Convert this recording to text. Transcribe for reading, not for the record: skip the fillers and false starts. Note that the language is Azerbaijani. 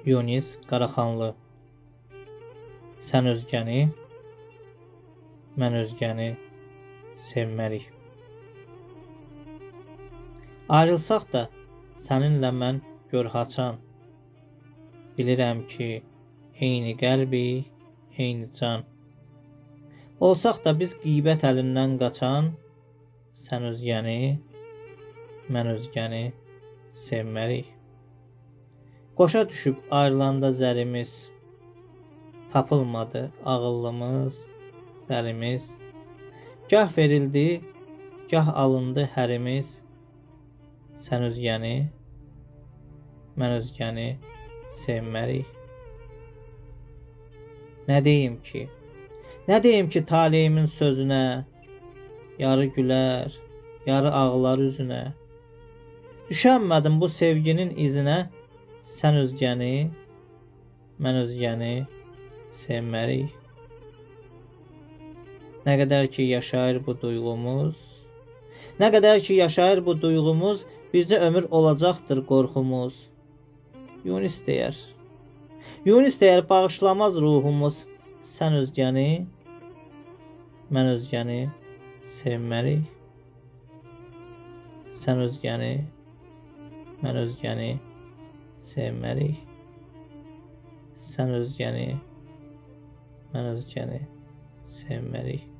Yunis Qaraxanlı. Sən özgəni, mən özgəni sevmərik. Ayrılsaq da səninlə mən gör haçan. Bilirəm ki, eyni qəlbik, eyni can. Olsaq da biz qeybət əlindən qaçan, sən özgəni, mən özgəni sevmərik. Qoşa düşüb ayrılanda zərimiz, tapılmadı ağıllımız, dəlimiz. Gah verildi, gah alındı hərimiz, sən özgəni, mən özgəni sevmərik. Nə deyim ki? Nə deyim ki taleyimin sözünə? Yarı gülər, yarı ağlar üzünə. Düşənmədim bu sevginin izinə, sən özgəni, mən özgəni sevmərik. Nə qədər ki yaşayır bu duyğumuz, nə qədər ki yaşayır bu duyğumuz, bircə ömür olacaqdır qorxumuz. Yunis deyər, Yunis deyər bağışlamaz ruhumuz, sən özgəni, mən özgəni sevmərik. Sən özgəni, mən özgəni sevmərik. Sən özgəni, mən özgəni sevmərik.